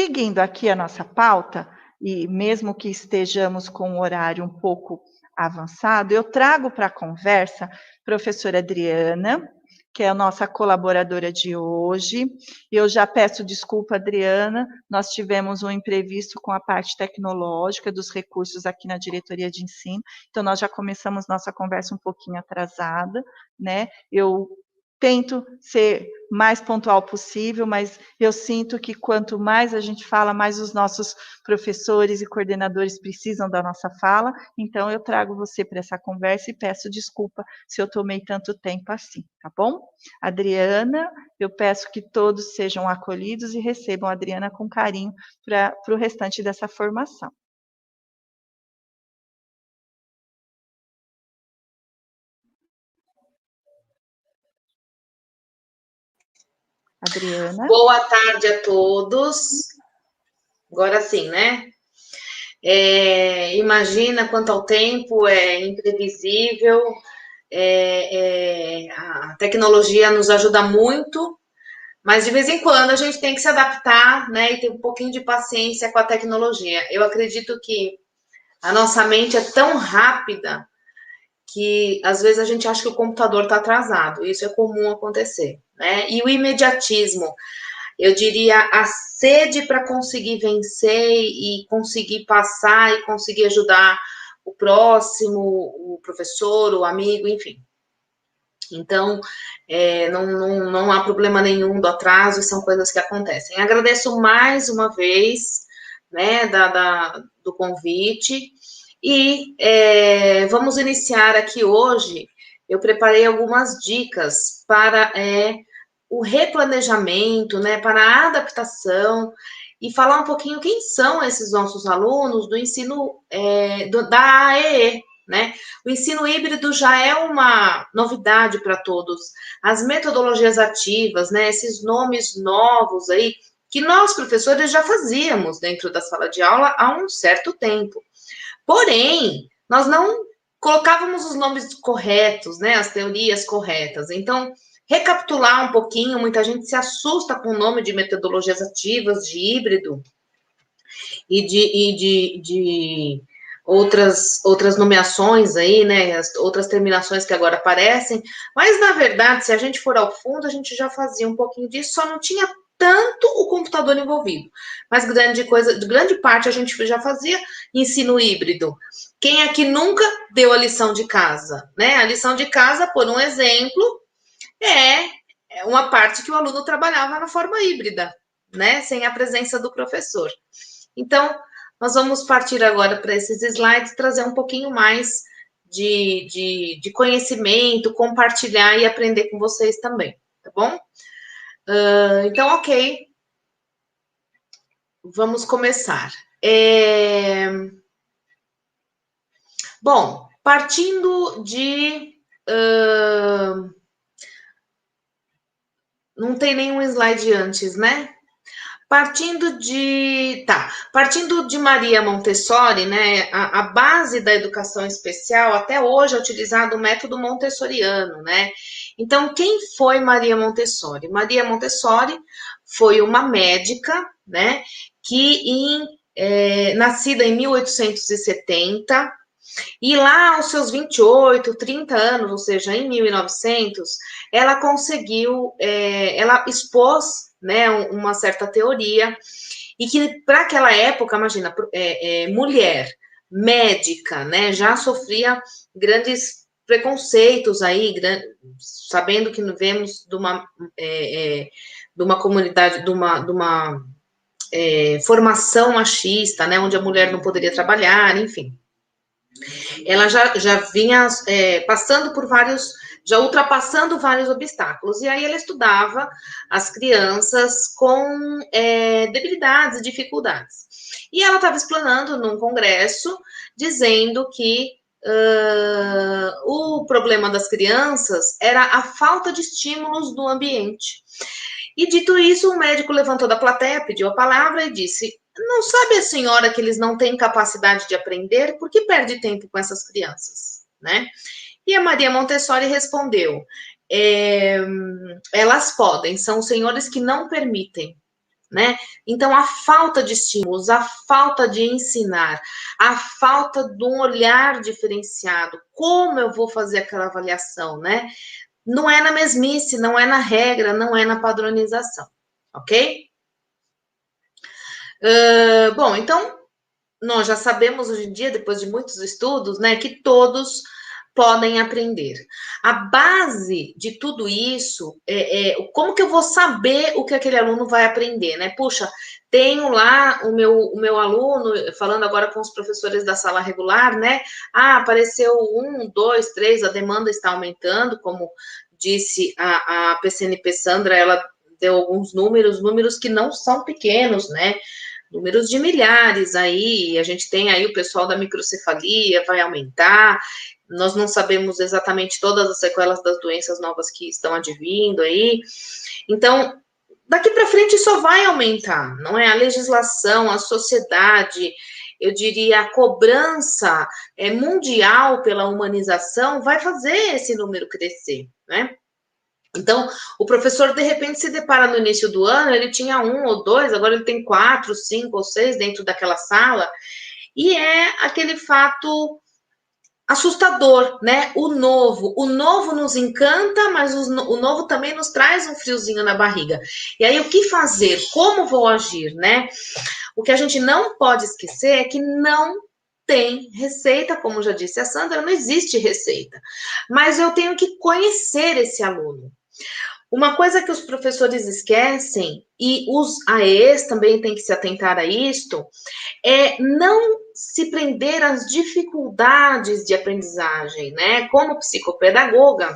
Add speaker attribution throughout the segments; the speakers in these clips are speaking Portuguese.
Speaker 1: Seguindo aqui a nossa pauta, e mesmo que estejamos com um horário um pouco avançado, eu trago para a conversa a professora Adriana, que é a nossa colaboradora de hoje. Eu já peço desculpa, Adriana, nós tivemos um imprevisto com a parte tecnológica dos recursos aqui na diretoria de ensino, então nós já começamos nossa conversa um pouquinho atrasada, né? Eu tento ser mais pontual possível, mas eu sinto que quanto mais a gente fala, mais os nossos professores e coordenadores precisam da nossa fala, então eu trago você para essa conversa e peço desculpa se eu tomei tanto tempo assim, tá bom? Adriana, eu peço que todos sejam acolhidos e recebam a Adriana com carinho para o restante dessa formação. Adriana.
Speaker 2: Boa tarde a todos. Agora sim, né? Imagina quanto ao tempo, é imprevisível, a tecnologia nos ajuda muito, mas de vez em quando a gente tem que se adaptar, né? E ter um pouquinho de paciência com a tecnologia. Eu acredito que a nossa mente é tão rápida que às vezes a gente acha que o computador está atrasado. Isso é comum acontecer, né? E o imediatismo. Eu diria a sede para conseguir vencer e conseguir passar e conseguir ajudar o próximo, o professor, o amigo, enfim. Então, não há problema nenhum do atraso, são coisas que acontecem. Agradeço mais uma vez, né, do convite, e vamos iniciar aqui hoje. Eu preparei algumas dicas para o replanejamento, né, para a adaptação, e falar um pouquinho quem são esses nossos alunos do ensino da AEE, né? O ensino híbrido já é uma novidade para todos. As metodologias ativas, né, esses nomes novos aí, que nós, professores, já fazíamos dentro da sala de aula há um certo tempo. Porém, nós não colocávamos os nomes corretos, né, as teorias corretas. Então, recapitular um pouquinho, muita gente se assusta com o nome de metodologias ativas, de híbrido e de outras nomeações aí, né, as outras terminações que agora aparecem, mas na verdade, se a gente for ao fundo, a gente já fazia um pouquinho disso, só não tinha tanto o computador envolvido, mas grande parte a gente já fazia ensino híbrido. Quem aqui nunca deu a lição de casa, né? A lição de casa, por um exemplo, é uma parte que o aluno trabalhava na forma híbrida, né? Sem a presença do professor. Então, nós vamos partir agora para esses slides, trazer um pouquinho mais de conhecimento, compartilhar e aprender com vocês também, tá bom? Então, ok. Vamos começar. Bom, partindo de... Não tem nenhum slide antes, né? Partindo de Maria Montessori, né, a base da educação especial até hoje é utilizado o método montessoriano, né? Então, quem foi Maria Montessori? Maria Montessori foi uma médica, né, nascida em 1870, e lá aos seus 28, 30 anos, ou seja, em 1900, ela conseguiu, ela expôs, né, uma certa teoria, e que para aquela época, imagina, mulher médica, né, já sofria grandes preconceitos aí, sabendo que vemos de uma comunidade, de uma formação machista, né, onde a mulher não poderia trabalhar, enfim. Ela já vinha passando por já ultrapassando vários obstáculos. E aí ela estudava as crianças com debilidades e dificuldades. E ela estava explanando num congresso, dizendo que o problema das crianças era a falta de estímulos do ambiente. E dito isso, o médico levantou da plateia, pediu a palavra e disse: não sabe a senhora que eles não têm capacidade de aprender? Por que perde tempo com essas crianças, né? E a Maria Montessori respondeu: elas podem, são os senhores que não permitem. né? Então, a falta de estímulos, a falta de ensinar, a falta de um olhar diferenciado, como eu vou fazer aquela avaliação, né? Não é na mesmice, não é na regra, não é na padronização, ok? Bom, então, nós já sabemos hoje em dia, depois de muitos estudos, né, que todos podem aprender. A base de tudo isso como que eu vou saber o que aquele aluno vai aprender, né? Puxa, tenho lá o meu aluno, falando agora com os professores da sala regular, né? Ah, apareceu 1, 2, 3, a demanda está aumentando, como disse a PCNP Sandra, ela deu alguns números que não são pequenos, né? Números de milhares aí, a gente tem aí o pessoal da microcefalia, vai aumentar, nós não sabemos exatamente todas as sequelas das doenças novas que estão advindo aí, então, daqui para frente só vai aumentar, não é? A legislação, a sociedade, eu diria, a cobrança mundial pela humanização vai fazer esse número crescer, né? Então, o professor, de repente, se depara no início do ano, ele tinha 1 ou 2, agora ele tem 4, 5 ou 6 dentro daquela sala, e é aquele fato assustador, né? O novo nos encanta, mas o novo também nos traz um friozinho na barriga. E aí, o que fazer? Como vou agir, né? O que a gente não pode esquecer é que não tem receita, como já disse a Sandra, não existe receita. Mas eu tenho que conhecer esse aluno. Uma coisa que os professores esquecem, e os AEs também têm que se atentar a isto, é não se prender às dificuldades de aprendizagem, né? Como psicopedagoga,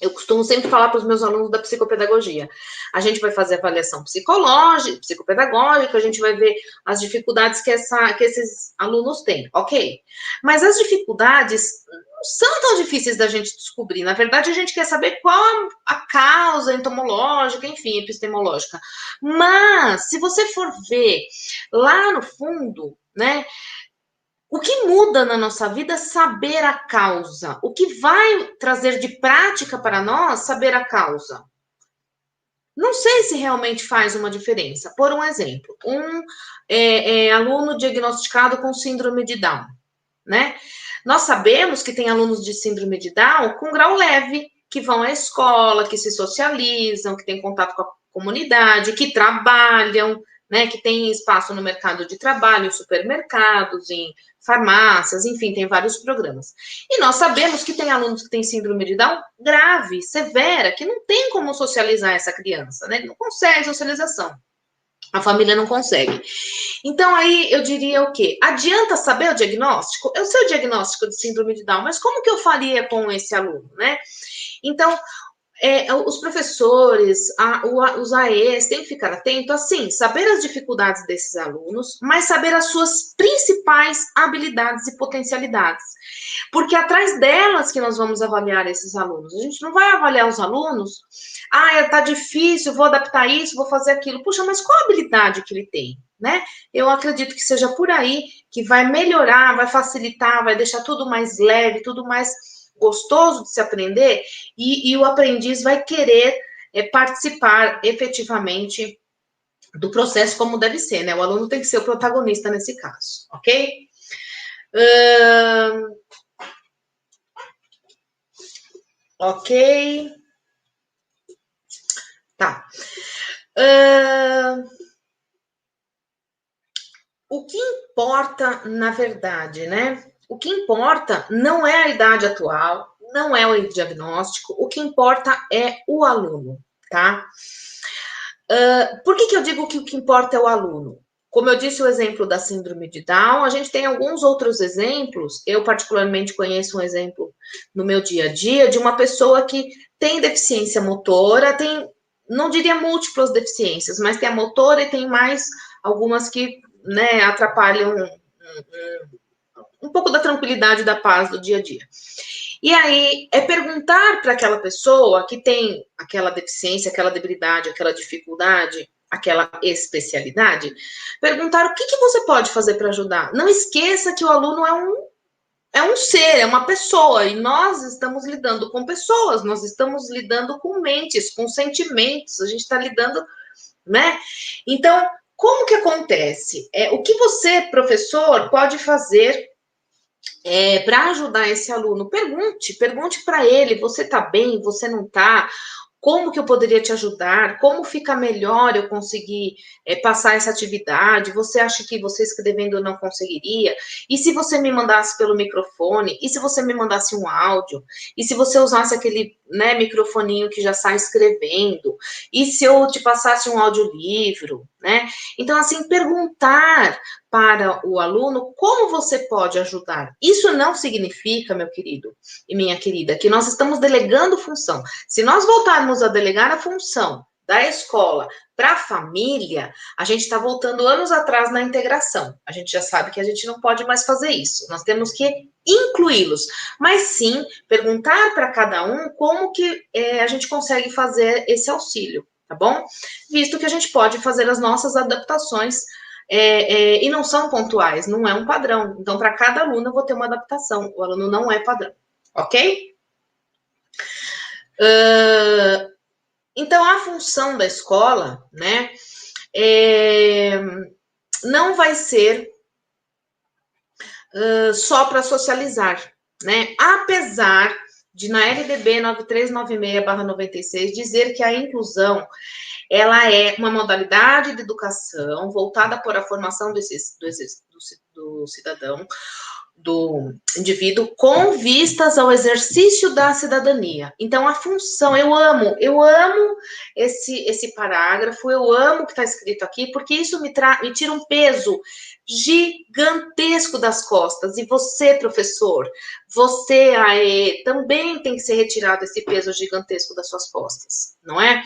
Speaker 2: eu costumo sempre falar para os meus alunos da psicopedagogia. A gente vai fazer avaliação psicológica, psicopedagógica, a gente vai ver as dificuldades que esses alunos têm, ok? Mas as dificuldades não são tão difíceis da gente descobrir. Na verdade, a gente quer saber qual a causa entomológica, enfim, epistemológica. Mas, se você for ver lá no fundo, né? O que muda na nossa vida é saber a causa. O que vai trazer de prática para nós saber a causa? Não sei se realmente faz uma diferença. Por um exemplo, aluno diagnosticado com síndrome de Down, né? Nós sabemos que tem alunos de síndrome de Down com grau leve, que vão à escola, que se socializam, que têm contato com a comunidade, que trabalham, né, que tem espaço no mercado de trabalho, em supermercados, em farmácias, enfim, tem vários programas. E nós sabemos que tem alunos que têm síndrome de Down grave, severa, que não tem como socializar essa criança, né? Ele não consegue socialização. A família não consegue. Então, aí eu diria o quê? Adianta saber o diagnóstico? Eu sei o diagnóstico de síndrome de Down, mas como que eu faria com esse aluno, né? Então, os professores, os AEs têm que ficar atentos, assim, saber as dificuldades desses alunos, mas saber as suas principais habilidades e potencialidades. Porque atrás delas que nós vamos avaliar esses alunos. A gente não vai avaliar os alunos, tá difícil, vou adaptar isso, vou fazer aquilo. Puxa, mas qual a habilidade que ele tem, né? Eu acredito que seja por aí que vai melhorar, vai facilitar, vai deixar tudo mais leve, tudo mais gostoso de se aprender, e o aprendiz vai querer participar efetivamente do processo como deve ser, né? O aluno tem que ser o protagonista nesse caso, ok? Ok. Tá. O que importa, na verdade, né? O que importa não é a idade atual, não é o diagnóstico, o que importa é o aluno, tá? Por que eu digo que o que importa é o aluno? Como eu disse, o exemplo da síndrome de Down, a gente tem alguns outros exemplos. Eu, particularmente, conheço um exemplo no meu dia a dia de uma pessoa que tem deficiência motora, tem, não diria múltiplas deficiências, mas tem a motora e tem mais algumas que, né, atrapalham um pouco da tranquilidade e da paz do dia a dia. E aí, é perguntar para aquela pessoa que tem aquela deficiência, aquela debilidade, aquela dificuldade, aquela especialidade, perguntar o que você pode fazer para ajudar. Não esqueça que o aluno é um ser, é uma pessoa, e nós estamos lidando com pessoas, nós estamos lidando com mentes, com sentimentos, a gente está lidando né? Então, como que acontece? O que você, professor, pode fazer para ajudar esse aluno? Pergunte para ele, você está bem, você não está? Como que eu poderia te ajudar? Como fica melhor eu conseguir passar essa atividade? Você acha que você escrevendo não conseguiria? E se você me mandasse pelo microfone? E se você me mandasse um áudio? E se você usasse aquele, né, microfoninho que já sai escrevendo? E se eu te passasse um audiolivro, né? Então, assim, perguntar para o aluno como você pode ajudar. Isso não significa, meu querido e minha querida, que nós estamos delegando função. Se nós voltarmos a delegar a função da escola para a família, a gente está voltando anos atrás na integração. A gente já sabe que a gente não pode mais fazer isso. Nós temos que incluí-los, mas sim perguntar para cada um como que a gente consegue fazer esse auxílio, tá bom? Visto que a gente pode fazer as nossas adaptações e não são pontuais, não é um padrão. Então, para cada aluno, eu vou ter uma adaptação. O aluno não é padrão, ok? Então, a função da escola, né, não vai ser só para socializar, né? Apesar de, na LDB 9396/96, dizer que a inclusão ela é uma modalidade de educação voltada para a formação do cidadão, do indivíduo, com vistas ao exercício da cidadania. Então, a função, eu amo esse parágrafo, eu amo o que está escrito aqui, porque isso me tira um peso gigantesco das costas. E você, professor, você também tem que ser retirado esse peso gigantesco das suas costas, não é?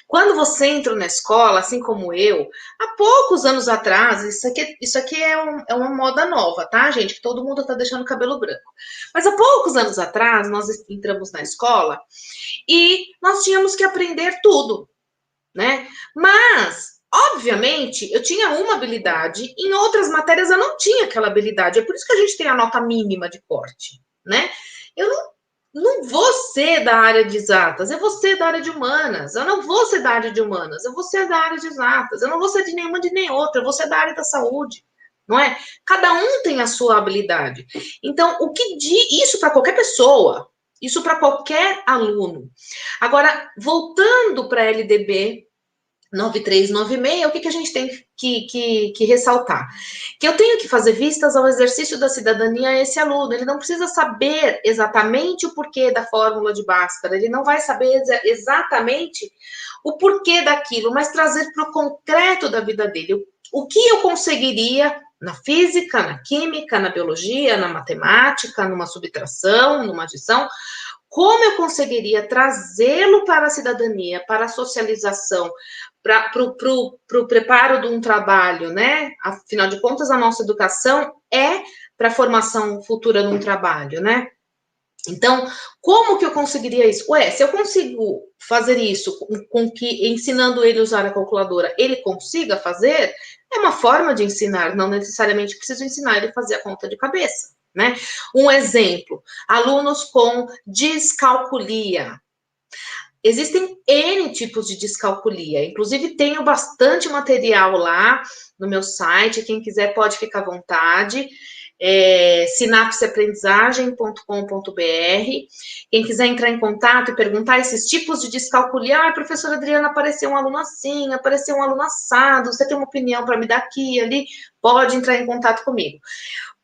Speaker 2: Quando você entra na escola, assim como eu, há poucos anos atrás, isso aqui é uma moda nova, tá, gente? Que todo mundo tá deixando o cabelo branco. Mas há poucos anos atrás, nós entramos na escola e nós tínhamos que aprender tudo, né? Mas, obviamente, eu tinha uma habilidade, em outras matérias eu não tinha aquela habilidade. É por isso que a gente tem a nota mínima de corte, né? Eu não vou ser da área de exatas, eu vou ser da área de humanas. Eu não vou ser da área de humanas, eu vou ser da área de exatas. Eu não vou ser de nenhuma de nem outra, eu vou ser da área da saúde, não é? Cada um tem a sua habilidade. Então, o que isso para qualquer pessoa, isso para qualquer aluno. Agora, voltando para a LDB 9396, o que a gente tem que ressaltar? Que eu tenho que fazer vistas ao exercício da cidadania a esse aluno. Ele não precisa saber exatamente o porquê da fórmula de Bhaskara, ele não vai saber exatamente o porquê daquilo, mas trazer para o concreto da vida dele. O que eu conseguiria na física, na química, na biologia, na matemática, numa subtração, numa adição, como eu conseguiria trazê-lo para a cidadania, para a socialização, para o preparo de um trabalho, né? Afinal de contas, a nossa educação é para a formação futura de um trabalho, né? Então, como que eu conseguiria isso? Se eu consigo fazer isso com que, ensinando ele a usar a calculadora, ele consiga fazer, é uma forma de ensinar, não necessariamente preciso ensinar ele a fazer a conta de cabeça, né? Um exemplo, alunos com descalculia. Existem N tipos de descalculia, inclusive tenho bastante material lá no meu site, quem quiser pode ficar à vontade, sinapseaprendizagem.com.br. Quem quiser entrar em contato e perguntar esses tipos de descalculia, professora Adriana, apareceu um aluno assim, apareceu um aluno assado, você tem uma opinião para me dar aqui e ali, pode entrar em contato comigo.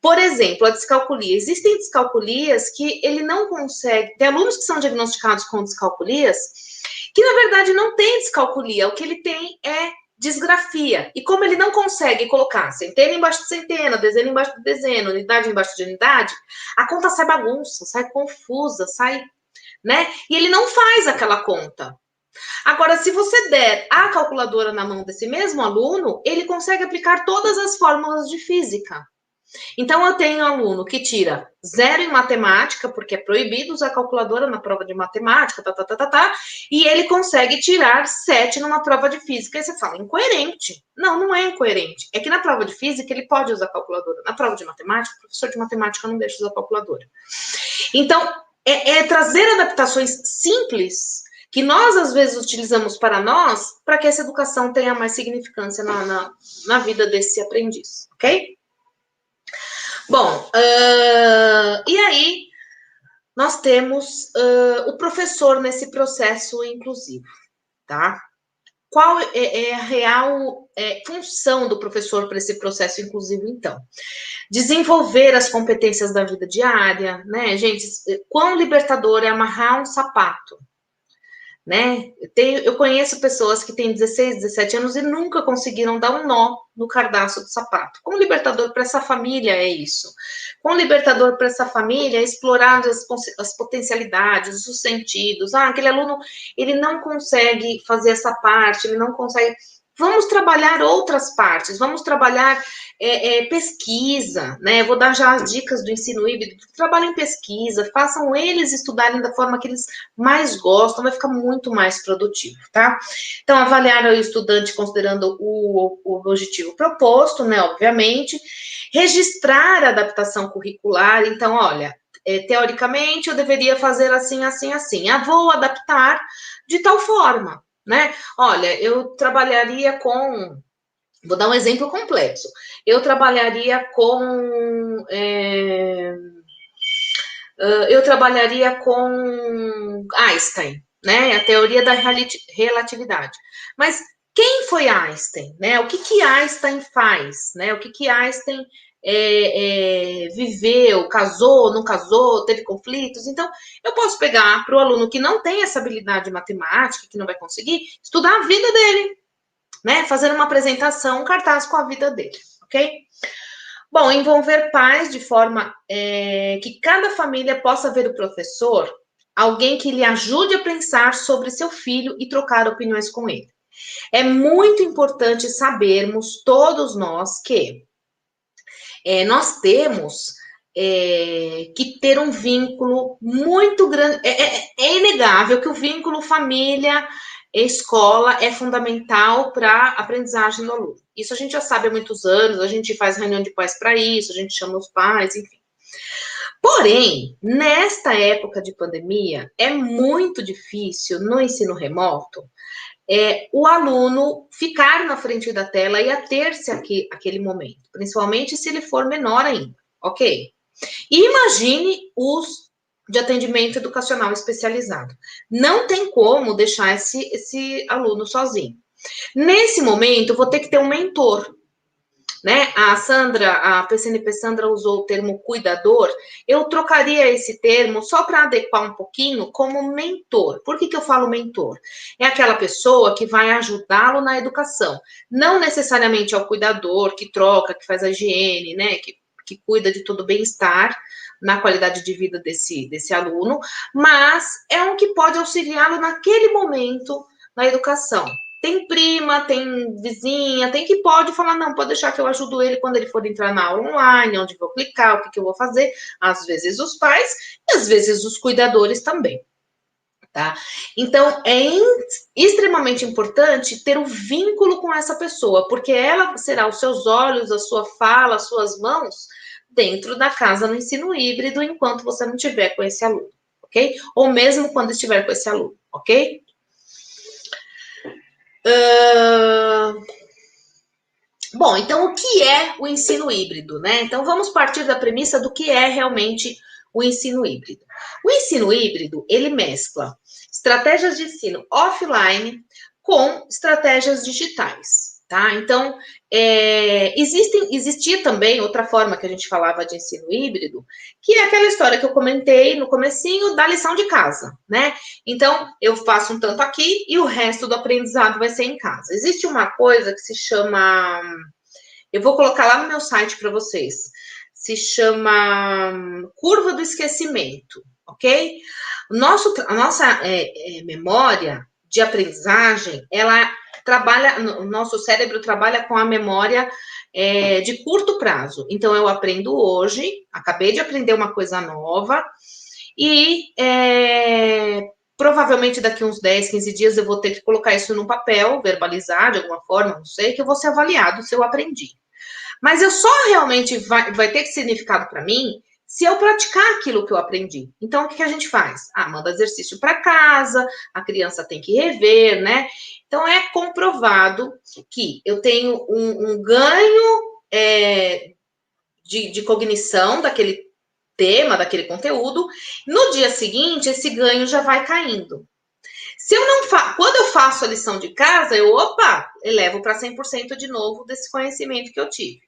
Speaker 2: Por exemplo, a descalculia. Existem descalculias que ele não consegue. Tem alunos que são diagnosticados com descalculias que, na verdade, não tem descalculia. O que ele tem é disgrafia. E como ele não consegue colocar centena embaixo de centena, dezena embaixo de dezena, unidade embaixo de unidade, a conta sai bagunça, sai confusa, sai, né? E ele não faz aquela conta. Agora, se você der a calculadora na mão desse mesmo aluno, ele consegue aplicar todas as fórmulas de física. Então, eu tenho um aluno que tira 0 em matemática, porque é proibido usar calculadora na prova de matemática, e ele consegue tirar 7 numa prova de física. E você fala, incoerente. Não, não é incoerente. É que na prova de física ele pode usar calculadora. Na prova de matemática, o professor de matemática não deixa usar calculadora. Então, trazer adaptações simples que nós, às vezes, utilizamos para nós, para que essa educação tenha mais significância na vida desse aprendiz, ok? Bom, e aí nós temos o professor nesse processo inclusivo, tá? Qual é a real função do professor para esse processo inclusivo, então? Desenvolver as competências da vida diária, né? Gente, quão libertador é amarrar um sapato, né? Eu conheço pessoas que têm 16, 17 anos e nunca conseguiram dar um nó no cardaço do sapato. Quão libertador para essa família é isso? Quão libertador para essa família é explorar as potencialidades, os sentidos. Aquele aluno, ele não consegue fazer essa parte, ele não consegue... Vamos trabalhar outras partes, vamos trabalhar pesquisa, né? Vou dar já as dicas do ensino híbrido. Trabalhem pesquisa, façam eles estudarem da forma que eles mais gostam, vai ficar muito mais produtivo, tá? Então, avaliar o estudante considerando o objetivo proposto, né? Obviamente. Registrar a adaptação curricular. Então, olha, teoricamente, eu deveria fazer assim, assim, assim. Vou adaptar de tal forma, né? Olha, eu trabalharia com... Vou dar um exemplo complexo. Eu trabalharia com... eu trabalharia com Einstein, né? A teoria da relatividade. Mas quem foi Einstein, né? O que Einstein faz, né? O que Einstein viveu, casou, não casou, teve conflitos. Então, eu posso pegar para o aluno que não tem essa habilidade matemática, que não vai conseguir, estudar a vida dele, né? Fazendo uma apresentação, um cartaz com a vida dele, ok? Bom, envolver pais de forma que cada família possa ver o professor, alguém que lhe ajude a pensar sobre seu filho e trocar opiniões com ele. É muito importante sabermos, todos nós, que nós temos que ter um vínculo muito grande. É inegável que o vínculo família-escola é fundamental para a aprendizagem do aluno. Isso a gente já sabe há muitos anos, a gente faz reunião de pais para isso, a gente chama os pais, enfim. Porém, nesta época de pandemia, é muito difícil no ensino remoto o aluno ficar na frente da tela e ater-se aquele momento, principalmente se ele for menor ainda, ok? E imagine os de atendimento educacional especializado. Não tem como deixar esse aluno sozinho. Nesse momento, eu vou ter que ter um mentor, né? A PCNP Sandra usou o termo cuidador, eu trocaria esse termo só para adequar um pouquinho como mentor. Por que eu falo mentor? É aquela pessoa que vai ajudá-lo na educação, não necessariamente é o cuidador que troca, que faz a higiene, né? Que cuida de todo o bem-estar na qualidade de vida desse aluno, mas é um que pode auxiliá-lo naquele momento na educação. Tem prima, tem vizinha, tem que pode falar, não, pode deixar que eu ajudo ele quando ele for entrar na aula online, onde vou clicar, o que eu vou fazer. Às vezes os pais e às vezes os cuidadores também, tá? Então, é extremamente importante ter um vínculo com essa pessoa, porque ela será os seus olhos, a sua fala, as suas mãos dentro da casa no ensino híbrido, enquanto você não estiver com esse aluno, ok? Ou mesmo quando estiver com esse aluno, ok? Bom, então o que é o ensino híbrido, né? Então vamos partir da premissa do que é realmente o ensino híbrido. O ensino híbrido, ele mescla estratégias de ensino offline com estratégias digitais, tá? Então, existia também outra forma que a gente falava de ensino híbrido, que é aquela história que eu comentei no comecinho da lição de casa, né? Então, eu faço um tanto aqui e o resto do aprendizado vai ser em casa. Existe uma coisa que se chama... Eu vou colocar lá no meu site para vocês. Se chama curva do esquecimento, ok? A nossa memória de aprendizagem, ela trabalha, o nosso cérebro trabalha com a memória de curto prazo. Então, eu aprendo hoje, acabei de aprender uma coisa nova, e provavelmente daqui uns 10, 15 dias eu vou ter que colocar isso no papel, verbalizar de alguma forma, não sei, que eu vou ser avaliado se eu aprendi. Mas eu só realmente vai ter significado para mim se eu praticar aquilo que eu aprendi. Então, o que a gente faz? Manda exercício para casa, a criança tem que rever, né? Então, é comprovado que eu tenho um ganho de cognição daquele tema, daquele conteúdo. No dia seguinte, esse ganho já vai caindo. Se eu não quando eu faço a lição de casa, eu elevo para 100% de novo desse conhecimento que eu tive.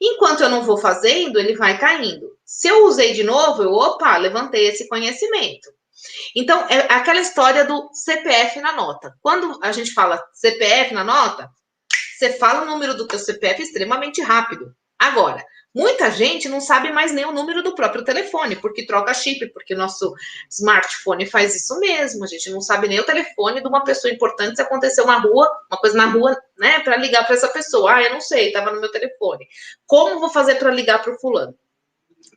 Speaker 2: Enquanto eu não vou fazendo, ele vai caindo. Se eu usei de novo, eu levantei esse conhecimento. Então, é aquela história do CPF na nota. Quando a gente fala CPF na nota, você fala o número do teu CPF extremamente rápido. Agora, muita gente não sabe mais nem o número do próprio telefone, porque troca chip, porque o nosso smartphone faz isso mesmo. A gente não sabe nem o telefone de uma pessoa importante se aconteceu uma coisa na rua, né, para ligar para essa pessoa. Eu não sei, estava no meu telefone. Como vou fazer para ligar para o fulano?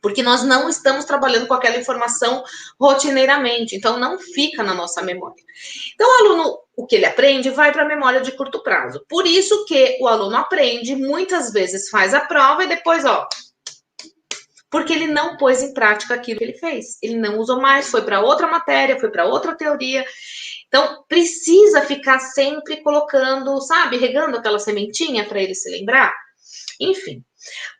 Speaker 2: Porque nós não estamos trabalhando com aquela informação rotineiramente, então não fica na nossa memória. Então, o aluno, o que ele aprende, vai para a memória de curto prazo. Por isso que o aluno aprende, muitas vezes faz a prova e depois, porque ele não pôs em prática aquilo que ele fez. Ele não usou mais, foi para outra matéria, foi para outra teoria. Então, precisa ficar sempre colocando, sabe, regando aquela sementinha para ele se lembrar. Enfim,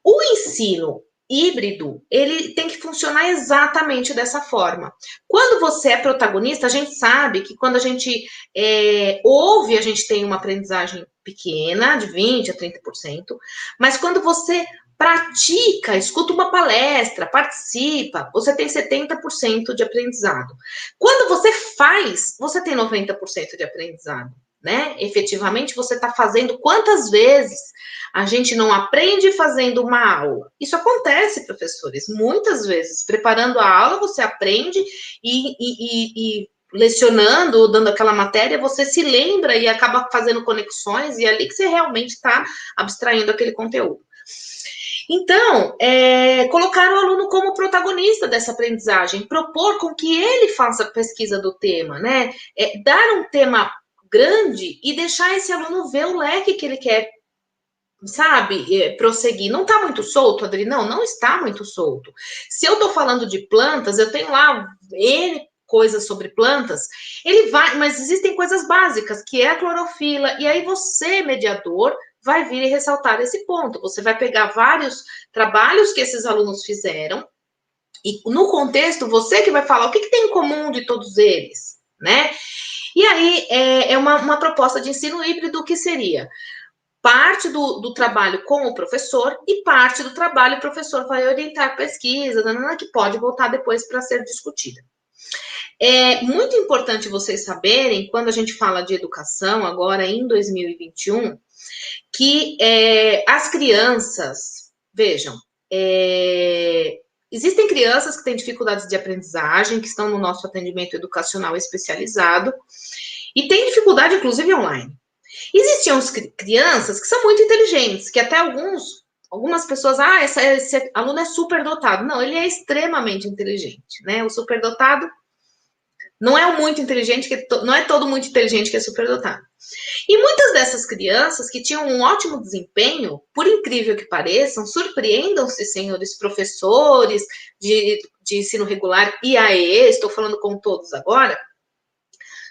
Speaker 2: o ensino híbrido, ele tem que funcionar exatamente dessa forma. Quando você é protagonista, a gente sabe que quando a gente ouve, a gente tem uma aprendizagem pequena, de 20% a 30%, mas quando você pratica, escuta uma palestra, participa, você tem 70% de aprendizado. Quando você faz, você tem 90% de aprendizado, né? Efetivamente, você está fazendo quantas vezes a gente não aprende fazendo uma aula. Isso acontece, professores, muitas vezes. Preparando a aula, você aprende e lecionando, dando aquela matéria, você se lembra e acaba fazendo conexões, e é ali que você realmente está abstraindo aquele conteúdo. Então, colocar o aluno como protagonista dessa aprendizagem, propor com que ele faça a pesquisa do tema, né? Dar um tema grande e deixar esse aluno ver o leque que ele quer, sabe, prosseguir. Não está muito solto, Adri? Não está muito solto. Se eu estou falando de plantas, eu tenho lá N coisas sobre plantas, ele vai, mas existem coisas básicas, que é a clorofila, e aí você, mediador, vai vir e ressaltar esse ponto. Você vai pegar vários trabalhos que esses alunos fizeram, e no contexto, você que vai falar o que tem em comum de todos eles, né? E aí, é uma proposta de ensino híbrido que seria parte do trabalho com o professor e parte do trabalho o professor vai orientar pesquisa, que pode voltar depois para ser discutida. É muito importante vocês saberem, quando a gente fala de educação, agora em 2021, que as crianças, vejam, existem crianças que têm dificuldades de aprendizagem, que estão no nosso atendimento educacional especializado, e têm dificuldade, inclusive, online. Existiam crianças que são muito inteligentes, que até algumas pessoas, esse aluno é superdotado. Não, ele é extremamente inteligente, né? O superdotado não é o muito inteligente, não é todo muito inteligente que é superdotado. E muitas dessas crianças que tinham um ótimo desempenho, por incrível que pareçam, surpreendam-se, senhores professores de ensino regular e AE, estou falando com todos agora,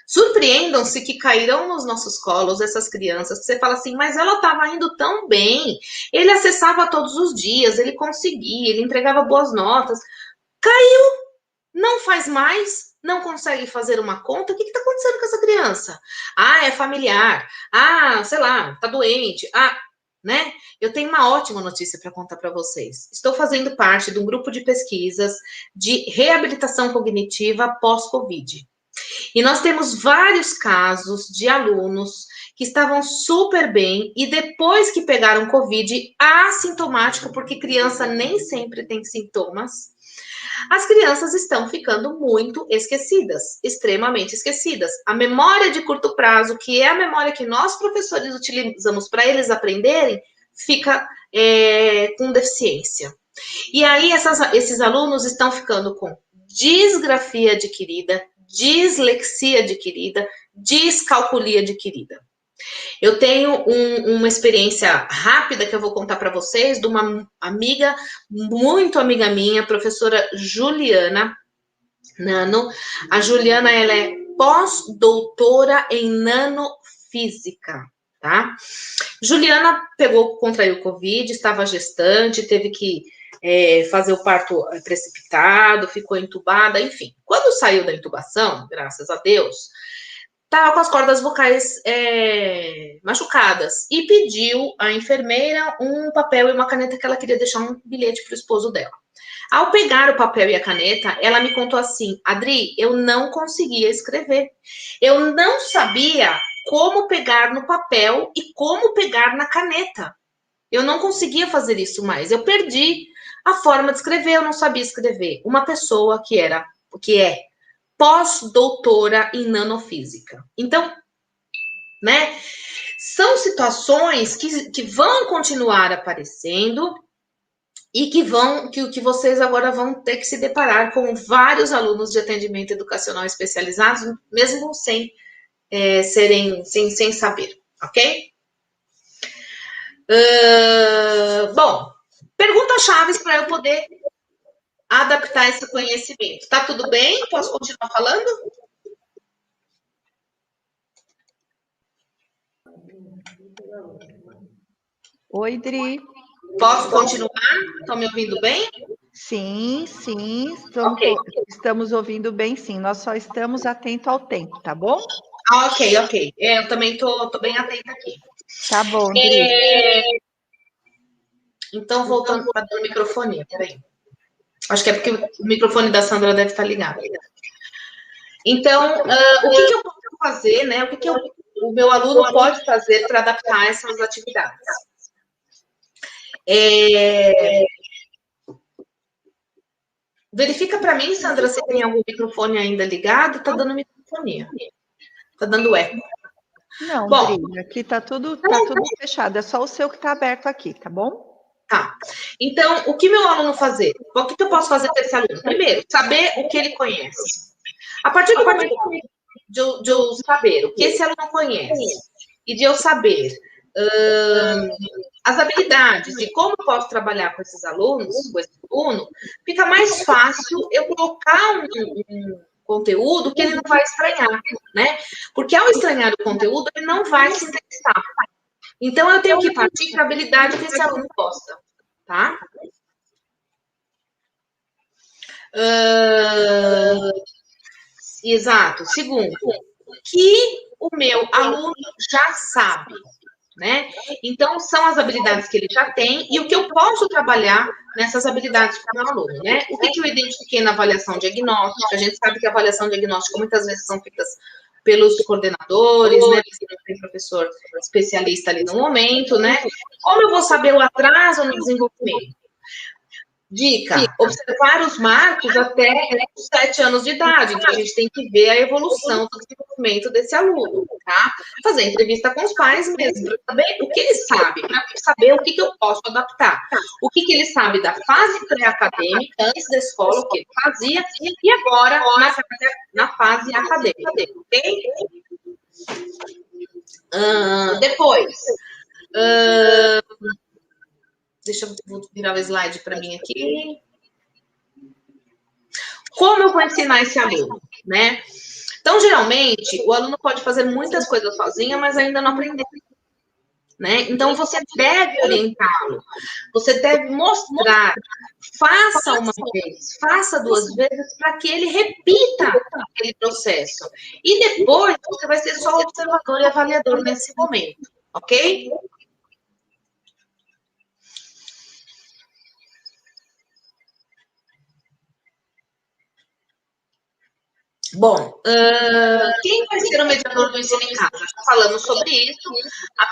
Speaker 2: surpreendam-se que cairão nos nossos colos essas crianças, que você fala assim, mas ela estava indo tão bem, ele acessava todos os dias, ele conseguia, ele entregava boas notas, caiu, não faz mais, não consegue fazer uma conta, o que está acontecendo com essa criança? É familiar, sei lá, está doente, né? Eu tenho uma ótima notícia para contar para vocês. Estou fazendo parte de um grupo de pesquisas de reabilitação cognitiva pós-Covid. E nós temos vários casos de alunos que estavam super bem e depois que pegaram Covid, assintomático, porque criança nem sempre tem sintomas, as crianças estão ficando muito esquecidas, extremamente esquecidas. A memória de curto prazo, que é a memória que nós professores utilizamos para eles aprenderem, fica com deficiência. E aí esses alunos estão ficando com disgrafia adquirida, dislexia adquirida, descalculia adquirida. Eu tenho uma experiência rápida que eu vou contar para vocês de uma amiga, muito amiga minha, professora Juliana Nano. A Juliana, ela é pós-doutora em nanofísica, tá? Juliana contraiu Covid, estava gestante, teve que fazer o parto precipitado, ficou entubada, enfim. Quando saiu da intubação, graças a Deus, estava com as cordas vocais machucadas e pediu à enfermeira um papel e uma caneta que ela queria deixar um bilhete para o esposo dela. Ao pegar o papel e a caneta, ela me contou assim: Adri, eu não conseguia escrever. Eu não sabia como pegar no papel e como pegar na caneta. Eu não conseguia fazer isso mais. Eu perdi a forma de escrever, eu não sabia escrever. Uma pessoa que é pós-doutora em nanofísica. Então, né, são situações que vão continuar aparecendo e que vocês agora vão ter que se deparar com vários alunos de atendimento educacional especializados, mesmo sem sem saber, ok? Bom, perguntas chaves para eu poder adaptar esse conhecimento. Tá tudo bem? Posso continuar falando?
Speaker 1: Oi, Dri.
Speaker 2: Posso continuar? Estão me ouvindo bem?
Speaker 1: Sim, sim,
Speaker 2: Ok.
Speaker 1: estamos ouvindo bem, sim. Nós só estamos atentos ao tempo, tá bom?
Speaker 2: Ok. Eu também tô bem atenta aqui.
Speaker 1: Tá bom, Dri.
Speaker 2: Então, voltando para o microfone, peraí. Acho que é porque o microfone da Sandra deve estar ligado. Então, o que eu posso fazer, né? O que o meu aluno pode fazer para adaptar essas atividades? Verifica para mim, Sandra, se tem algum microfone ainda ligado. Tá dando microfonia. Tá dando eco.
Speaker 1: Não,
Speaker 2: Bom,
Speaker 1: Dri, aqui tá tudo fechado. É só o seu que tá aberto aqui, tá bom?
Speaker 2: tá. Então, o que meu aluno fazer? O que eu posso fazer com esse aluno? Primeiro, saber o que ele conhece. A partir do momento de eu saber o que esse aluno conhece e de eu saber as habilidades de como eu posso trabalhar com esses alunos, com esse aluno, fica mais fácil eu colocar um conteúdo que ele não vai estranhar, né? Porque ao estranhar o conteúdo, ele não vai se interessar. Então, eu tenho que partir para a habilidade que esse aluno gosta, tá? Exato. Segundo, o que o meu aluno já sabe, né? Então, são as habilidades que ele já tem e o que eu posso trabalhar nessas habilidades para o meu aluno, né? O que eu identifiquei na avaliação diagnóstica? A gente sabe que a avaliação diagnóstica muitas vezes são feitas pelos coordenadores, né? Porque não tem professor especialista ali no momento, né? Como eu vou saber o atraso no desenvolvimento? Dica: observar os marcos até os 7 anos de idade. Então, a gente tem que ver a evolução do desenvolvimento desse aluno, tá? Fazer entrevista com os pais mesmo, para saber o que ele sabe, para saber o que eu posso adaptar. O que ele sabe da fase pré-acadêmica, antes da escola, o que ele fazia, e agora na fase acadêmica, ok? Depois, deixa eu virar o slide para mim aqui. Como eu vou ensinar esse aluno, né? Então, geralmente, o aluno pode fazer muitas coisas sozinho, mas ainda não aprendeu, né? Então, você deve orientá-lo, você deve mostrar, faça uma vez, faça 2 vezes, para que ele repita aquele processo. E depois, você vai ser só observador e avaliador nesse momento, ok? Bom, quem vai ser o mediador do ensino em casa? Já falamos sobre isso.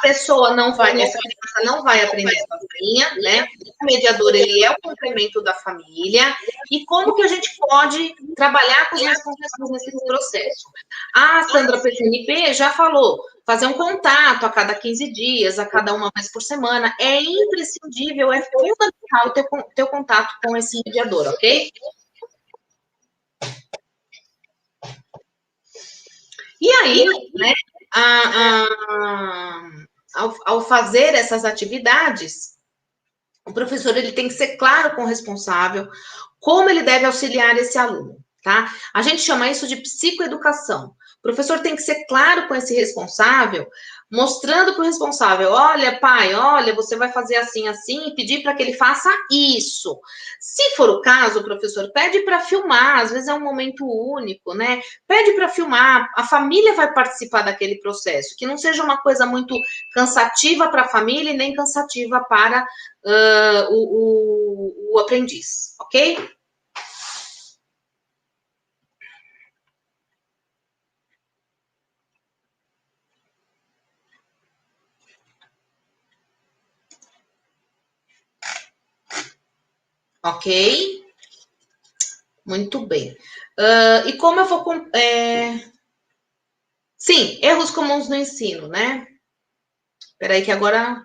Speaker 2: Essa criança não vai aprender sozinha, né? O mediador, ele é o complemento da família. E como que a gente pode trabalhar com os responsáveis nesse processo? A Sandra PCNP já falou, fazer um contato a cada 15 dias, a cada uma vez por semana. É imprescindível, é fundamental ter o contato com esse mediador, ok? E aí, né, ao fazer essas atividades, o professor ele tem que ser claro com o responsável, como ele deve auxiliar esse aluno, tá? A gente chama isso de psicoeducação. O professor tem que ser claro com esse responsável, mostrando para o responsável, olha, pai, olha, você vai fazer assim, assim, e pedir para que ele faça isso. Se for o caso, o professor pede para filmar, às vezes é um momento único, né? Pede para filmar, a família vai participar daquele processo, que não seja uma coisa muito cansativa para a família e nem cansativa para o aprendiz, ok? Ok? Muito bem. E como eu vou... Sim, erros comuns no ensino, né? Espera aí que agora...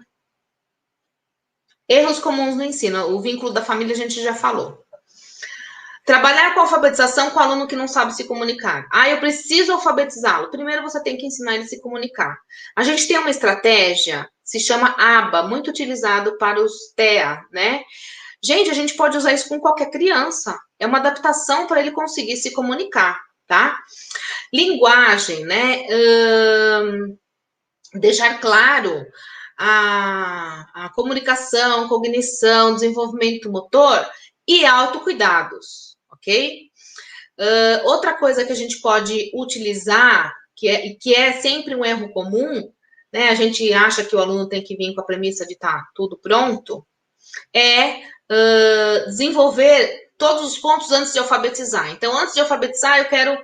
Speaker 2: Erros comuns no ensino. O vínculo da família a gente já falou. Trabalhar com alfabetização com aluno que não sabe se comunicar. Eu preciso alfabetizá-lo. Primeiro você tem que ensinar ele a se comunicar. A gente tem uma estratégia, se chama ABA, muito utilizado para os TEA, né? Gente, a gente pode usar isso com qualquer criança. É uma adaptação para ele conseguir se comunicar, tá? Linguagem, né? Deixar claro a comunicação, cognição, desenvolvimento motor e autocuidados, ok? Outra coisa que a gente pode utilizar, que é sempre um erro comum, né? A gente acha que o aluno tem que vir com a premissa de estar tudo pronto, é desenvolver todos os pontos antes de alfabetizar. Então, antes de alfabetizar, eu quero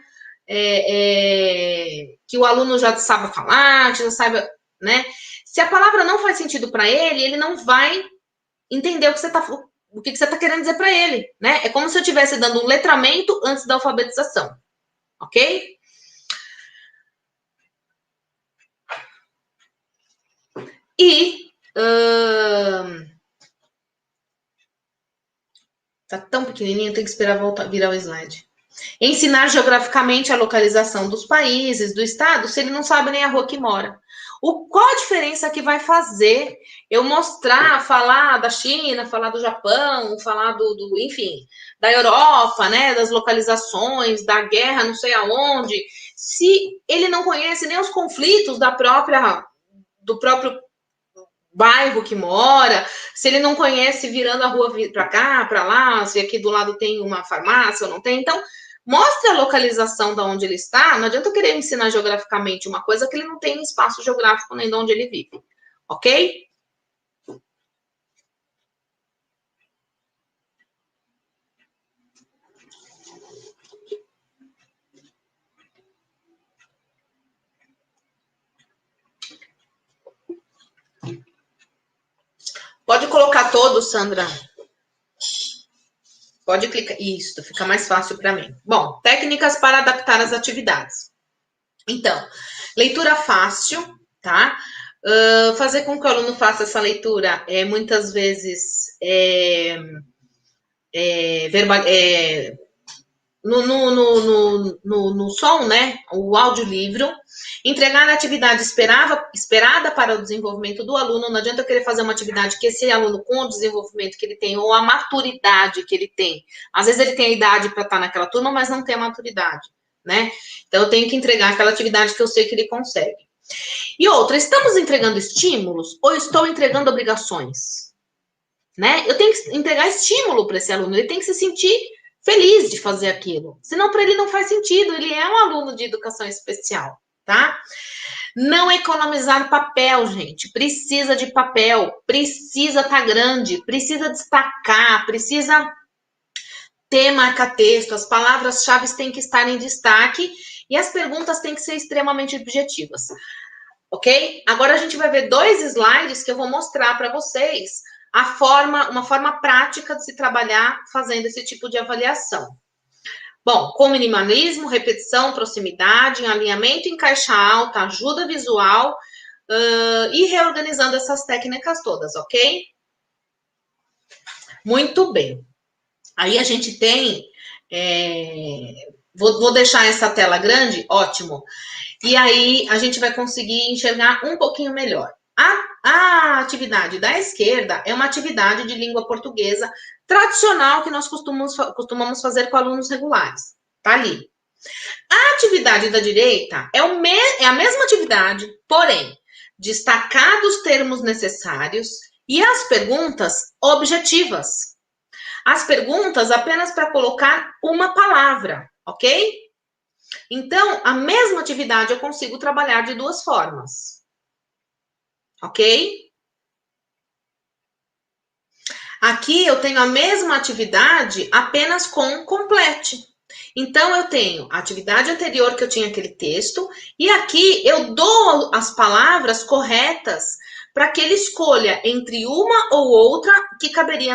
Speaker 2: que o aluno já saiba falar, já saiba, né? Se a palavra não faz sentido para ele, ele não vai entender o que você está querendo dizer para ele, né? É como se eu estivesse dando um letramento antes da alfabetização, ok? E tá tão pequenininho, tem que esperar virar o slide. Ensinar geograficamente a localização dos países, do estado, se ele não sabe nem a rua que mora. Qual a diferença que vai fazer eu mostrar, falar da China, falar do Japão, falar enfim, da Europa, né, das localizações, da guerra, não sei aonde, se ele não conhece nem os conflitos do próprio bairro que mora, se ele não conhece virando a rua para cá, para lá, se aqui do lado tem uma farmácia ou não tem. Então, mostre a localização de onde ele está. Não adianta eu querer ensinar geograficamente uma coisa que ele não tem espaço geográfico nem de onde ele vive. Ok? Pode colocar todos, Sandra. Pode clicar. Isso, fica mais fácil para mim. Bom, técnicas para adaptar as atividades. Então, leitura fácil, tá? Fazer com que o aluno faça essa leitura muitas vezes no som, né? O audiolivro. Entregar a atividade esperada para o desenvolvimento do aluno. Não adianta eu querer fazer uma atividade que esse aluno, com o desenvolvimento que ele tem, ou a maturidade que ele tem. Às vezes ele tem a idade para estar naquela turma, mas não tem a maturidade, né? Então eu tenho que entregar aquela atividade que eu sei que ele consegue. E outra, estamos entregando estímulos ou estou entregando obrigações? Né? Eu tenho que entregar estímulo para esse aluno, ele tem que se sentir feliz de fazer aquilo. Senão, para ele não faz sentido, ele é um aluno de educação especial, tá? Não economizar papel, gente. Precisa de papel, precisa estar grande, precisa destacar, precisa ter marca-texto, as palavras-chave têm que estar em destaque e as perguntas têm que ser extremamente objetivas. Ok? Agora a gente vai ver 2 slides que eu vou mostrar para vocês uma forma prática de se trabalhar fazendo esse tipo de avaliação. Bom, com minimalismo, repetição, proximidade, alinhamento em caixa alta, ajuda visual e reorganizando essas técnicas todas, ok? Muito bem. Aí a gente tem Vou deixar essa tela grande? Ótimo. E aí a gente vai conseguir enxergar um pouquinho melhor. A atividade da esquerda é uma atividade de língua portuguesa tradicional que nós costumamos fazer com alunos regulares. Tá ali. A atividade da direita é a mesma atividade, porém, destacar os termos necessários e as perguntas objetivas. As perguntas apenas para colocar uma palavra, ok? Então, a mesma atividade eu consigo trabalhar de duas formas. Ok? Aqui eu tenho a mesma atividade apenas com complete. Então, eu tenho a atividade anterior que eu tinha aquele texto, e aqui eu dou as palavras corretas para que ele escolha entre uma ou outra que caberia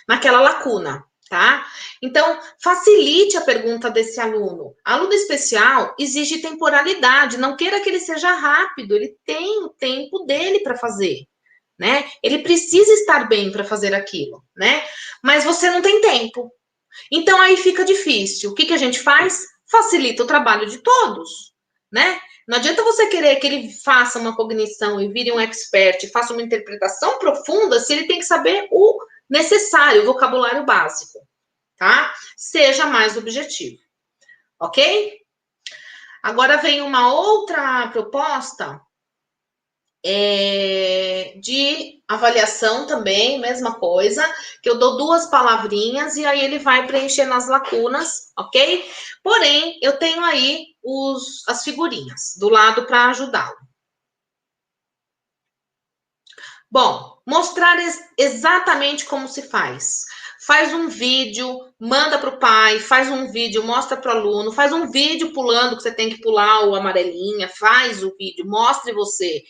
Speaker 2: naquela lacuna, tá? Então, facilite a pergunta desse aluno. Aluno especial exige temporalidade, não queira que ele seja rápido, ele tem o tempo dele para fazer, né? Ele precisa estar bem para fazer aquilo, né? Mas você não tem tempo. Então, aí fica difícil. O que a gente faz? Facilita o trabalho de todos, né? Não adianta você querer que ele faça uma cognição e vire um expert, faça uma interpretação profunda, se ele tem que saber o necessário, o vocabulário básico, tá? Seja mais objetivo, ok? Agora vem uma outra proposta de avaliação também, mesma coisa, que eu dou duas palavrinhas e aí ele vai preencher nas lacunas, ok? Porém, eu tenho aí as figurinhas do lado para ajudá-lo. Bom, mostrar exatamente como se faz. Faz um vídeo, manda para o pai, faz um vídeo, mostra para o aluno, faz um vídeo pulando, que você tem que pular o amarelinha, faz o vídeo, mostre você.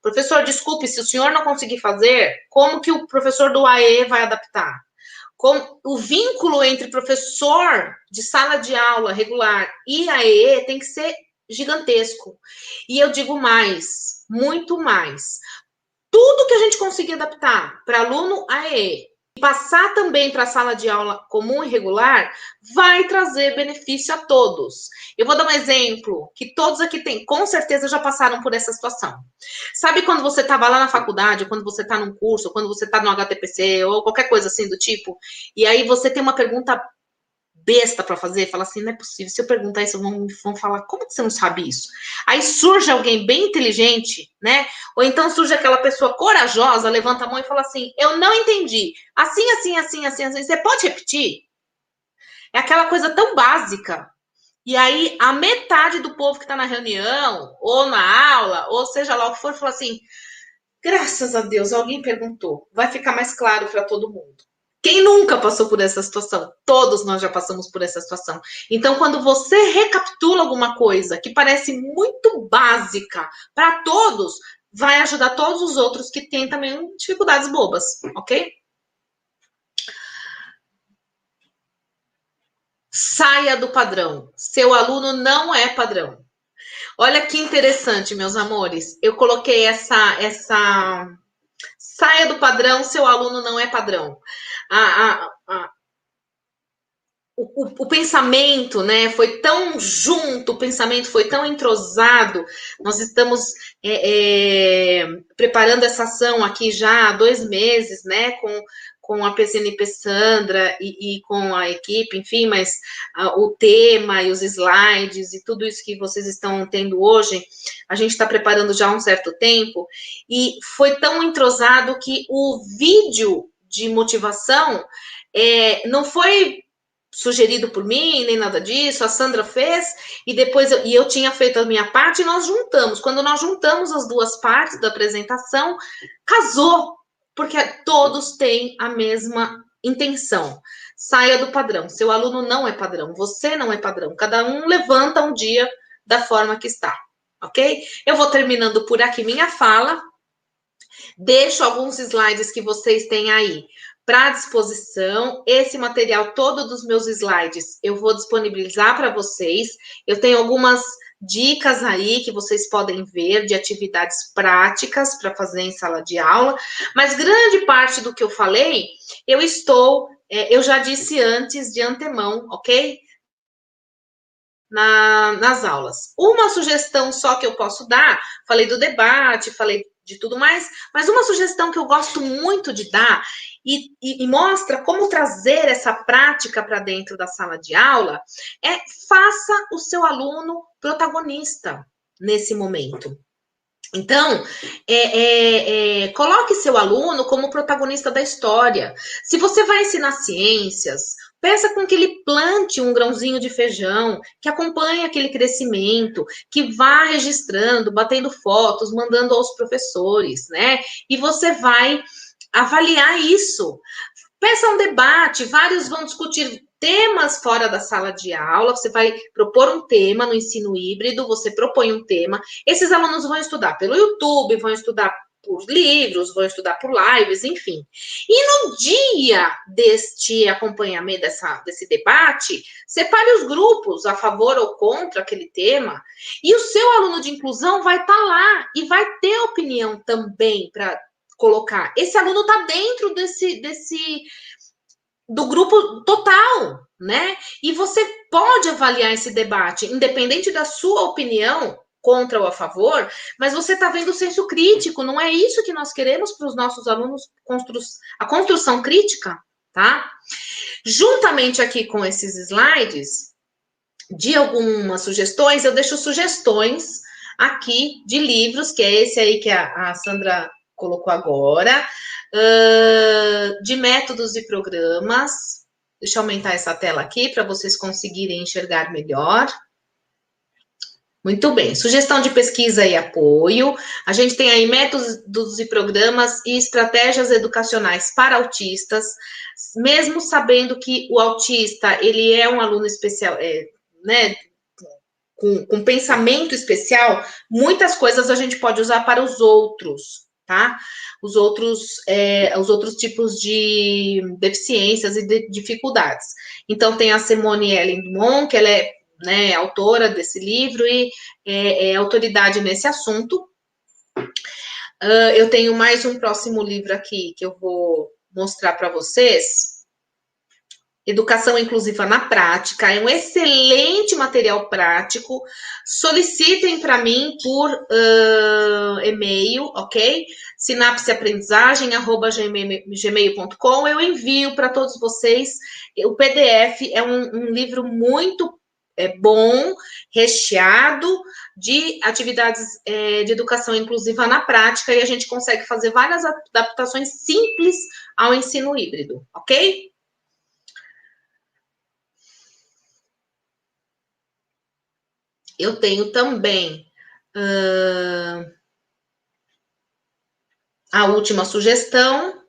Speaker 2: Professor, desculpe, se o senhor não conseguir fazer, como que o professor do AE vai adaptar? O vínculo entre professor de sala de aula regular e AE tem que ser gigantesco. E eu digo mais, muito mais. Tudo que a gente conseguir adaptar para aluno AE e passar também para a sala de aula comum e regular, vai trazer benefício a todos. Eu vou dar um exemplo que todos aqui com certeza já passaram por essa situação. Sabe quando você estava lá na faculdade, quando você está num curso, quando você está no HTPC ou qualquer coisa assim do tipo, e aí você tem uma pergunta besta para fazer, fala assim, não é possível, se eu perguntar isso, vão falar, como que você não sabe isso? Aí surge alguém bem inteligente, né? Ou então surge aquela pessoa corajosa, levanta a mão e fala assim, eu não entendi, assim, assim, assim, assim, assim, você pode repetir? É aquela coisa tão básica. E aí, a metade do povo que está na reunião, ou na aula, ou seja lá o que for, fala assim, graças a Deus, alguém perguntou, vai ficar mais claro para todo mundo. Quem nunca passou por essa situação? Todos nós já passamos por essa situação. Então, quando você recapitula alguma coisa que parece muito básica para todos, vai ajudar todos os outros que têm também dificuldades bobas, ok? Saia do padrão. Seu aluno não é padrão. Olha que interessante, meus amores. Eu coloquei essa saia do padrão, seu aluno não é padrão. O pensamento, né, foi tão junto, o pensamento foi tão entrosado. Nós estamos preparando essa ação aqui já há 2 meses, né, com a PCNP Sandra e com a equipe, enfim, mas o tema e os slides e tudo isso que vocês estão tendo hoje, a gente está preparando já há um certo tempo, e foi tão entrosado que o vídeo de motivação não foi sugerido por mim, nem nada disso, a Sandra fez, e depois eu tinha feito a minha parte, e nós juntamos. Quando nós juntamos as duas partes da apresentação, casou, porque todos têm a mesma intenção. Saia do padrão. Seu aluno não é padrão, você não é padrão. Cada um levanta um dia da forma que está, ok? Eu vou terminando por aqui minha fala. Deixo alguns slides que vocês têm aí para disposição. Esse material todo dos meus slides eu vou disponibilizar para vocês. Eu tenho algumas dicas aí que vocês podem ver de atividades práticas para fazer em sala de aula, mas grande parte do que eu falei, eu estou eu já disse antes, de antemão, ok? Nas aulas. Uma sugestão só que eu posso dar, falei do debate, falei de tudo mais, mas uma sugestão que eu gosto muito de dar e mostra como trazer essa prática para dentro da sala de aula é faça o seu aluno protagonista nesse momento. Então, coloque seu aluno como protagonista da história. Se você vai ensinar ciências, peça com que ele plante um grãozinho de feijão, que acompanhe aquele crescimento, que vá registrando, batendo fotos, mandando aos professores, né? E você vai avaliar isso. Peça um debate, vários vão discutir temas fora da sala de aula, você vai propor um tema no ensino híbrido, você propõe um tema, esses alunos vão estudar pelo YouTube, vão estudar por livros, vão estudar por lives, enfim. E no dia deste acompanhamento, desse debate, separe os grupos a favor ou contra aquele tema, e o seu aluno de inclusão vai estar lá e vai ter opinião também para colocar. Esse aluno está dentro do grupo total, né? E você pode avaliar esse debate, independente da sua opinião, contra ou a favor, mas você está vendo o senso crítico, não é isso que nós queremos para os nossos alunos, a construção crítica, tá? Juntamente aqui com esses slides, de algumas sugestões, eu deixo sugestões aqui de livros, que é esse aí que a Sandra colocou agora, de métodos e programas. Deixa eu aumentar essa tela aqui para vocês conseguirem enxergar melhor. Muito bem, sugestão de pesquisa e apoio. A gente tem aí métodos e programas e estratégias educacionais para autistas, mesmo sabendo que o autista, ele é um aluno especial, né, com pensamento especial, muitas coisas a gente pode usar para os outros, tá? Os outros tipos de deficiências e de dificuldades. Então, tem a Simone Ellen Dumont, que ela é, né, autora desse livro e é autoridade nesse assunto. Eu tenho mais um próximo livro aqui que eu vou mostrar para vocês. Educação Inclusiva na Prática, é um excelente material prático. Solicitem para mim por e-mail, ok? sinapseaprendizagem@gmail.com. Eu envio para todos vocês. O PDF é um livro muito bom, recheado de atividades de educação inclusiva na prática, e a gente consegue fazer várias adaptações simples ao ensino híbrido, ok? Eu tenho também a última sugestão,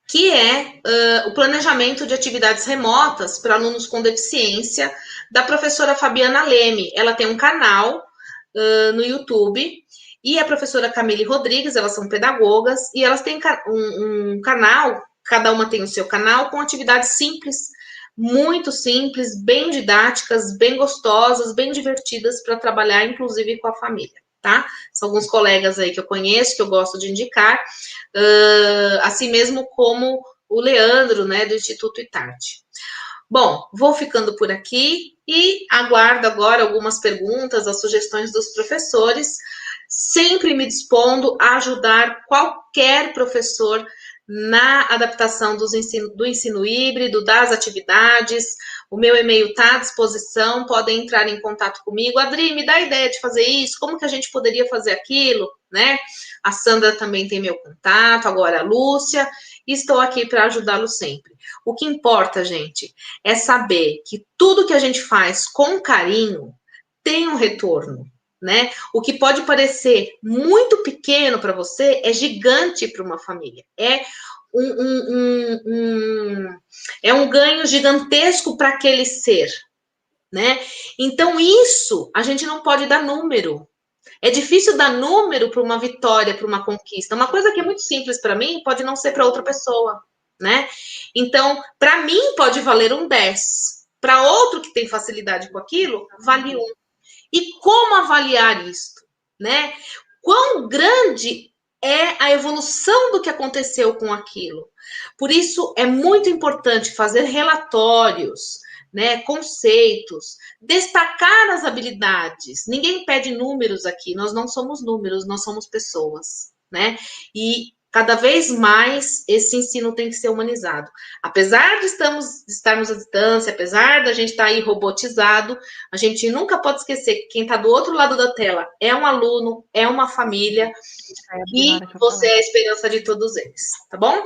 Speaker 2: que é o planejamento de atividades remotas para alunos com deficiência, da professora Fabiana Leme. Ela tem um canal no YouTube, e a professora Camille Rodrigues, elas são pedagogas, e elas têm um canal, cada uma tem o seu canal, com atividades simples, muito simples, bem didáticas, bem gostosas, bem divertidas para trabalhar, inclusive com a família, tá? São alguns colegas aí que eu conheço, que eu gosto de indicar, assim mesmo como o Leandro, né, do Instituto Itarte. Bom, vou ficando por aqui e aguardo agora algumas perguntas, as sugestões dos professores, sempre me dispondo a ajudar qualquer professor na adaptação do ensino híbrido, das atividades. O meu e-mail está à disposição, podem entrar em contato comigo. Adri, me dá a ideia de fazer isso, como que a gente poderia fazer aquilo, né? A Sandra também tem meu contato, agora a Lúcia, e estou aqui para ajudá-lo sempre. O que importa, gente, é saber que tudo que a gente faz com carinho tem um retorno, né? O que pode parecer muito pequeno para você é gigante para uma família. É um ganho gigantesco para aquele ser, né? Então, isso a gente não pode dar número. É difícil dar número para uma vitória, para uma conquista. Uma coisa que é muito simples para mim pode não ser para outra pessoa, né? Então, para mim pode valer um 10. Para outro que tem facilidade com aquilo, vale 1. E como avaliar isto, né? Quão grande é a evolução do que aconteceu com aquilo. Por isso, é muito importante fazer relatórios, né, conceitos, destacar as habilidades. Ninguém pede números aqui, nós não somos números, nós somos pessoas, né? E cada vez mais esse ensino tem que ser humanizado. Apesar de estarmos à distância, apesar da gente estar aí robotizado, a gente nunca pode esquecer que quem está do outro lado da tela é um aluno, é uma família, e você é a esperança de todos eles, tá bom?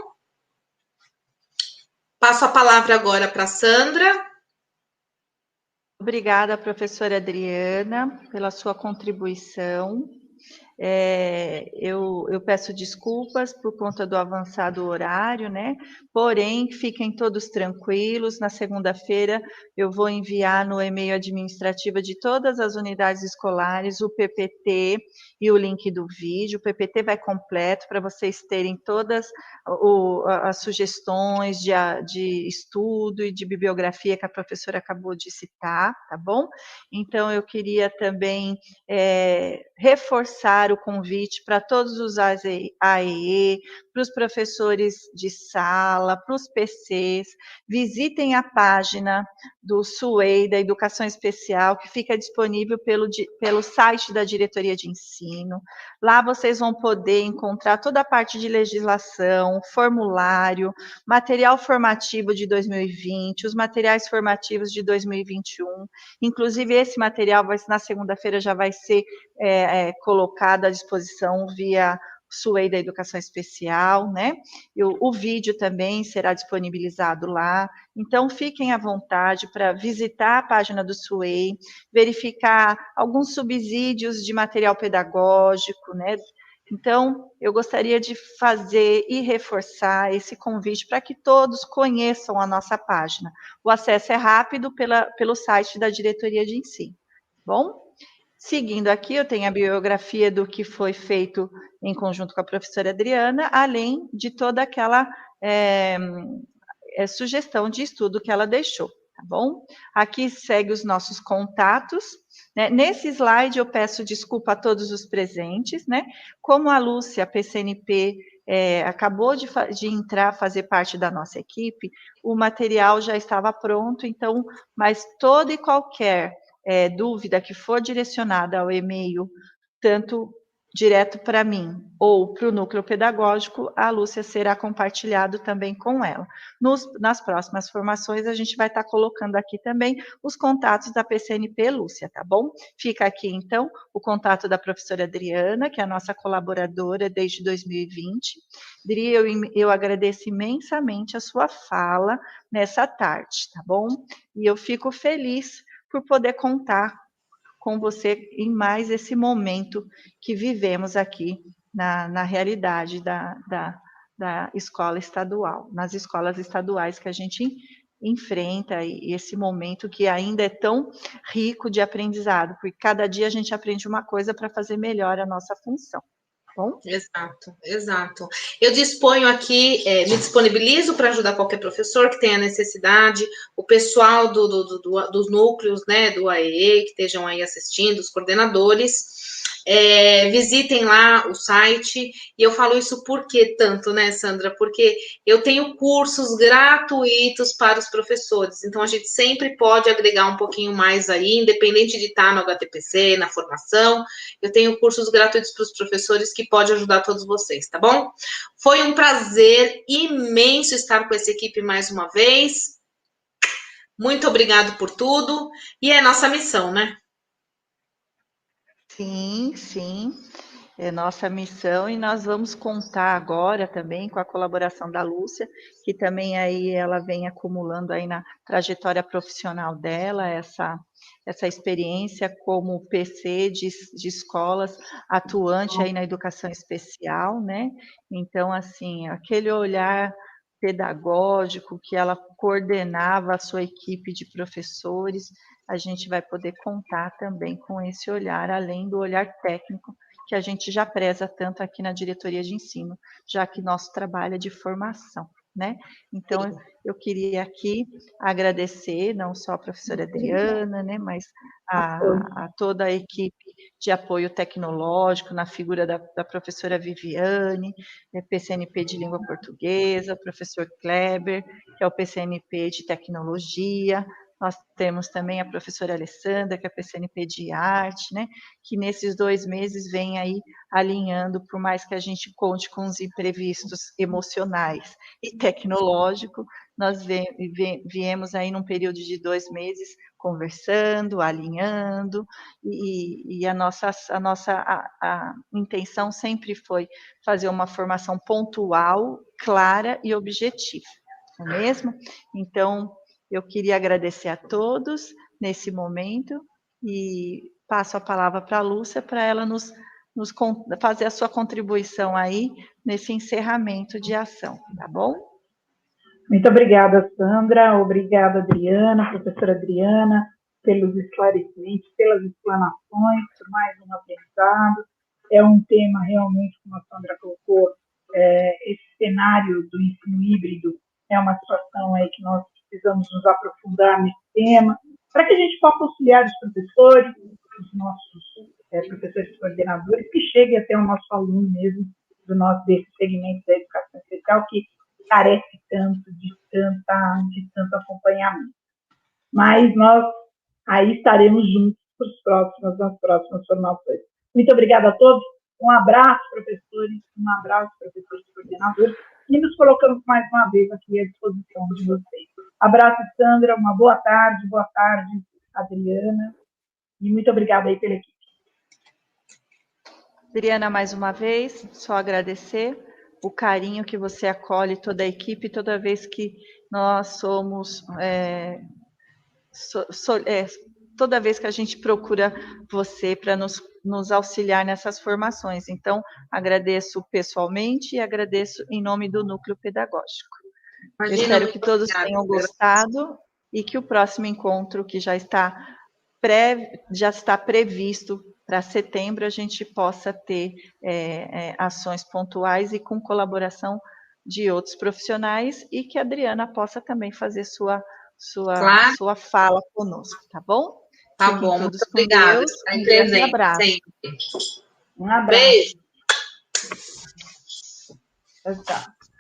Speaker 2: Passo a palavra agora para a Sandra.
Speaker 1: Obrigada, professora Adriana, pela sua contribuição. Eu peço desculpas por conta do avançado horário, né? Porém, fiquem todos tranquilos. Na segunda-feira, eu vou enviar no e-mail administrativo de todas as unidades escolares o PPT e o link do vídeo. O PPT vai completo para vocês terem todas as sugestões de estudo e de bibliografia que a professora acabou de citar, tá bom? Então, eu queria também reforçar o convite para todos os AEE, para os professores de sala, para os PCs, visitem a página do SUEI, da Educação Especial, que fica disponível pelo site da Diretoria de Ensino. Lá vocês vão poder encontrar toda a parte de legislação, formulário, material formativo de 2020, os materiais formativos de 2021. Inclusive, esse material, na segunda-feira, já vai ser colocado à disposição via SUEI da Educação Especial, né? O vídeo também será disponibilizado lá. Então, fiquem à vontade para visitar a página do SUEI, verificar alguns subsídios de material pedagógico, né? Então, eu gostaria de fazer e reforçar esse convite para que todos conheçam a nossa página. O acesso é rápido pelo site da Diretoria de Ensino. Bom? Seguindo aqui, eu tenho a biografia do que foi feito em conjunto com a professora Adriana, além de toda aquela sugestão de estudo que ela deixou, tá bom? Aqui segue os nossos contatos, né? Nesse slide eu peço desculpa a todos os presentes, né? Como a Lúcia, PCNP, acabou de entrar, fazer parte da nossa equipe, o material já estava pronto, então, mas toda e qualquer dúvida que for direcionada ao e-mail, tanto direto para mim ou para o núcleo pedagógico, a Lúcia será compartilhado também com ela. Nas próximas formações, a gente vai estar colocando aqui também os contatos da PCNP Lúcia, tá bom? Fica aqui, então, o contato da professora Adriana, que é a nossa colaboradora desde 2020. Dri, eu agradeço imensamente a sua fala nessa tarde, tá bom? E eu fico feliz por poder contar com você em mais esse momento que vivemos aqui na realidade da escola estadual, nas escolas estaduais que a gente enfrenta e esse momento que ainda é tão rico de aprendizado, porque cada dia a gente aprende uma coisa para fazer melhor a nossa função. Bom?
Speaker 2: Exato, exato. Eu disponho aqui, me disponibilizo para ajudar qualquer professor que tenha necessidade, o pessoal dos núcleos, né, do AEE, que estejam aí assistindo, os coordenadores. Visitem lá o site, e eu falo isso por que tanto, né, Sandra? Porque eu tenho cursos gratuitos para os professores, então a gente sempre pode agregar um pouquinho mais aí, independente de estar no HTPC, na formação, eu tenho cursos gratuitos para os professores que pode ajudar todos vocês, tá bom? Foi um prazer imenso estar com essa equipe mais uma vez. Muito obrigado por tudo, e é nossa missão, né?
Speaker 1: Sim, sim, é nossa missão e nós vamos contar agora também com a colaboração da Lúcia, que também aí ela vem acumulando aí na trajetória profissional dela essa experiência como PC de escolas atuante aí na educação especial, né? Então, assim, aquele olhar pedagógico que ela coordenava a sua equipe de professores, a gente vai poder contar também com esse olhar, além do olhar técnico, que a gente já preza tanto aqui na diretoria de ensino, já que nosso trabalho é de formação. né? Então, eu queria aqui agradecer não só a professora Adriana, né, mas a toda a equipe de apoio tecnológico, na figura da professora Viviane, PCNP de Língua Portuguesa, o professor Kleber, que é o PCNP de Tecnologia. Nós temos também a professora Alessandra, que é a PCNP de Arte, né, que nesses 2 meses vem aí alinhando, por mais que a gente conte com os imprevistos emocionais e tecnológico, nós viemos aí num período de 2 meses conversando, alinhando, e a nossa intenção sempre foi fazer uma formação pontual, clara e objetiva, não é mesmo? Então, eu queria agradecer a todos nesse momento e passo a palavra para a Lúcia para ela nos fazer a sua contribuição aí nesse encerramento de ação, tá bom?
Speaker 3: Muito obrigada, Sandra, obrigada, Adriana, professora Adriana, pelos esclarecimentos, pelas explanações, por mais um aprendizado. É um tema realmente, como a Sandra colocou, esse cenário do ensino híbrido é uma situação aí que nós precisamos nos aprofundar nesse tema, para que a gente possa auxiliar os professores, os nossos professores coordenadores, que chegue até o nosso aluno mesmo, desse segmento da educação especial, que carece tanto de tanto acompanhamento. Mas nós aí estaremos juntos nas próximas formações. Muito obrigada a todos. Um abraço, professores, coordenadores, e nos colocamos mais uma vez aqui à disposição de vocês. Abraço, Sandra, uma boa tarde, Adriana, e muito obrigada aí pela equipe.
Speaker 1: Adriana, mais uma vez, só agradecer o carinho que você acolhe toda a equipe, toda vez que nós toda vez que a gente procura você para nos auxiliar nessas formações. Então, agradeço pessoalmente e agradeço em nome do Núcleo Pedagógico. Eu espero que todos tenham gostado e que o próximo encontro, que já está previsto para setembro, a gente possa ter ações pontuais e com colaboração de outros profissionais, e que a Adriana possa também fazer sua fala conosco, tá bom?
Speaker 2: Tá
Speaker 1: Fiquem
Speaker 2: bom,
Speaker 1: todos
Speaker 2: muito
Speaker 1: com
Speaker 2: obrigada.
Speaker 1: Deus. Um grande abraço.
Speaker 2: Sempre.
Speaker 3: Um abraço.
Speaker 2: Beijo.
Speaker 3: Tchau.